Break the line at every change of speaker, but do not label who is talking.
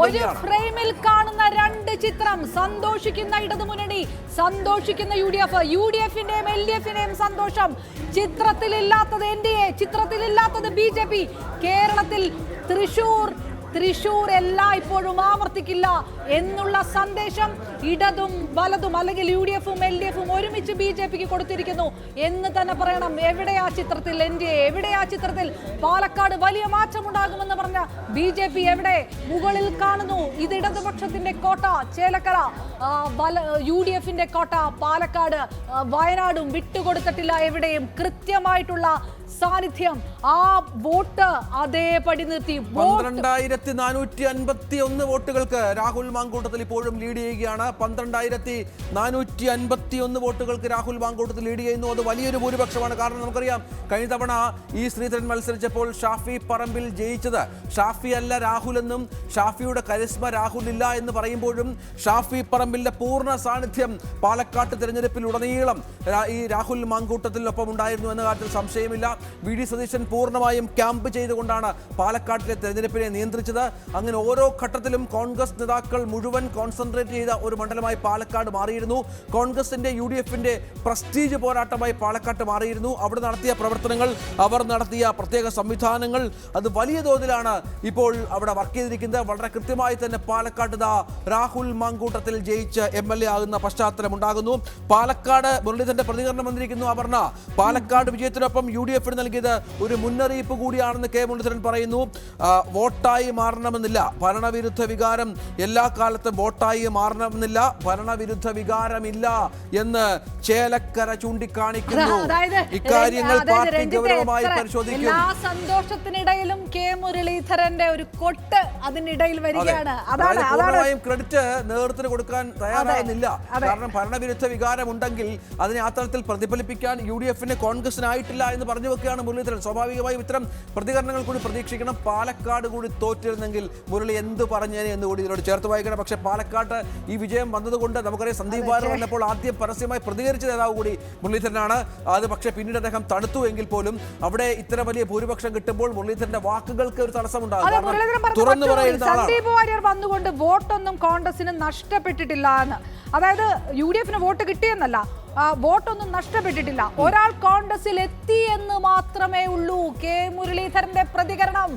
തുടങ്ങുകയാണ്.
ഫ്രെയിമിൽ കാണുന്ന രണ്ട് ചിത്രം, സന്തോഷിക്കുന്ന ഇടതുമുന്നണി, സന്തോഷിക്കുന്ന യുഡിഎഫിന്റെയും എൽഡിഎഫിന്റെയും സന്തോഷം. ചിത്രത്തിലില്ലാത്തത് എൻഡിഎ, ചിത്രത്തിലില്ലാത്തത് ബിജെപി. കേരളത്തിൽ തൃശൂർ എല്ലായ്പ്പോഴും ആവർത്തിക്കില്ല എന്നുള്ള സന്ദേശം ഇടതും വലതും അല്ലെങ്കിൽ യുഡിഎഫും എൽഡിഎഫും ഒരുമിച്ച് ബിജെപിക്ക് കൊടുത്തിരിക്കുന്നു എന്ന് തന്നെ പറയണം. എവിടെയാ ചിത്രത്തിൽ എൻഡിഎ, എവിടെയാ ചിത്രത്തിൽ പാലക്കാട് വലിയ മാറ്റമുണ്ടാകുമെന്ന് പറഞ്ഞ ബിജെപി എവിടെ? മുകളിൽ കാണുന്നു ഇത് ഇടതുപക്ഷത്തിന്റെ കോട്ട ചേലക്കര, യുഡിഎഫിന്റെ കോട്ട പാലക്കാട്, വയനാടും വിട്ടുകൊടുത്തിട്ടില്ല എവിടെയും. കൃത്യമായിട്ടുള്ള സാന്നിധ്യം, ആ വോട്ട് അതേപടി നിർത്തി.
12,451 വോട്ടുകൾക്ക് രാഹുൽ മാങ്കൂട്ടത്തിൽ ഇപ്പോഴും ലീഡ് ചെയ്യുകയാണ്. 12,451 വോട്ടുകൾക്ക് രാഹുൽ മാങ്കൂട്ടത്തിൽ ലീഡ് ചെയ്യുന്നു. അത് വലിയൊരു ഭൂരിപക്ഷമാണ്. കാരണം നമുക്കറിയാം, കഴിഞ്ഞ തവണ ഈ ശ്രീധരൻ മത്സരിച്ചപ്പോൾ ഷാഫി പറമ്പിൽ ജയിച്ചത് ഷാഫി അല്ല രാഹുൽ എന്നും ഷാഫിയുടെ കരിസ്മ രാഹുൽ ഇല്ല എന്ന് പറയുമ്പോഴും ഷാഫി പറമ്പിന്റെ പൂർണ്ണ സാന്നിധ്യം പാലക്കാട്ട് തെരഞ്ഞെടുപ്പിൽ ഉടനീളം ഈ രാഹുൽ മാങ്കൂട്ടത്തിനൊപ്പം ഉണ്ടായിരുന്നു എന്ന കാര്യത്തിൽ സംശയമില്ല. വി ഡി സതീശൻ പൂർണ്ണമായും ക്യാമ്പ് ചെയ്തുകൊണ്ടാണ് പാലക്കാട്ടിലെ തെരഞ്ഞെടുപ്പിനെ നിയന്ത്രിച്ചത്. അങ്ങനെ ഓരോ ഘട്ടത്തിലും കോൺഗ്രസ് നേതാക്കൾ മുഴുവൻ കോൺസെൻട്രേറ്റ് ചെയ്ത ഒരു മണ്ഡലമായി പാലക്കാട് മാറിയിരുന്നു. കോൺഗ്രസിന്റെ യുഡിഎഫിന്റെ പ്രസ്റ്റീജ് പോരാട്ടമായി പാലക്കാട്ട് മാറിയിരുന്നു. അവിടെ നടത്തിയ പ്രവർത്തനങ്ങൾ, അവർ നടത്തിയ പ്രത്യേക സംവിധാനങ്ങൾ, അത് വലിയ തോതിലാണ് ഇപ്പോൾ അവിടെ വർക്ക് ചെയ്തിരിക്കുന്നത്. വളരെ കൃത്യമായി തന്നെ പാലക്കാട് രാഹുൽ മാങ്കൂട്ടത്തിൽ ജയിച്ച് MLA ആകുന്ന പശ്ചാത്തലം ഉണ്ടാകുന്നു. പാലക്കാട് മുരളീധരന്റെ പ്രതികരണം വന്നിരിക്കുന്നു. അപർണ, പാലക്കാട് വിജയത്തിനൊപ്പം UDF നൽകിയത് ഒരു മുന്നറിയിപ്പ് കൂടിയാണെന്ന് കെ മുരളീധരൻ പറയുന്നു. വോട്ടായി മാറണമെന്നില്ല, ഭരണവിരുദ്ധ വികാരം എല്ലാ കാലത്തും വോട്ടായി മാറണമെന്നില്ല, ഭരണവിരുദ്ധ വികാരമില്ല എന്ന് ചേലക്കര ചൂണ്ടിക്കാണിക്കുന്നു. ഇക്കാര്യങ്ങൾ പാർട്ടി ഗൗരവമായി പരിശോധിക്കും.
എല്ലാ സന്തോഷത്തിനിടയിലും കെ മുരളീധരന്റെ ഒരു കൊട്ട് അതിനിടയിൽ വരികയാണ്.
പൂർണ്ണമായും ക്രെഡിറ്റ് നേതൃത്വത്തിന് കൊടുക്കാൻ തയ്യാറാകുന്നില്ല. കാരണം ഭരണവിരുദ്ധ വികാരം ഉണ്ടെങ്കിൽ അതിനെ ആ തരത്തിൽ പ്രതിഫലിപ്പിക്കാൻ UDFന് കോൺഗ്രസിനായിട്ടില്ല എന്ന് പറഞ്ഞു വെക്കുകയാണ് മുരളീധരൻ. സ്വാഭാവികമായും ഇത്തരം പ്രതികരണങ്ങൾ കൂടി പ്രതീക്ഷിക്കണം. പാലക്കാട് കൂടി തോറ്റിരുന്നെങ്കിൽ മുരളി എന്ത് പറഞ്ഞേനെ എന്ന് കൂടി ഇതിനോട് ചേർത്ത് വായിക്കണം. പക്ഷേ പാലക്കാട്ട് ഈ വിജയം വന്നതുകൊണ്ട് നമുക്കറിയാം, സന്ദീപ് വാര്യർ വന്നപ്പോൾ ആദ്യം പരസ്യമായി പ്രതികരിച്ച നേതാവ് കൂടി മുരളീധരനാണ്. അത് പക്ഷേ പിന്നീട് അദ്ദേഹം തണുത്തു എങ്കിൽ പോലും അവിടെ ഇത്ര വലിയ ഭൂരിപക്ഷം കിട്ടുമ്പോൾ മുരളീധരന്റെ വാക്കുകൾക്ക് ഒരു തടസ്സമുണ്ടാകും. തുറന്നു പറയുന്ന
സന്ദീപ് വാര്യർ വന്നുകൊണ്ട് വോട്ടൊന്നും കോൺഗ്രസിന് നഷ്ടപ്പെട്ടിട്ടില്ല എന്ന്, അതായത് UDFന് വോട്ട് കിട്ടിയെന്നല്ല, വോട്ടൊന്നും നഷ്ടപ്പെട്ടിട്ടില്ല. ഒരാൾ കോൺഗ്രസിൽ എത്തി എന്ന് മാത്രമേ ഉള്ളൂ. കെ മുരളീധരന്റെ പ്രതികരണം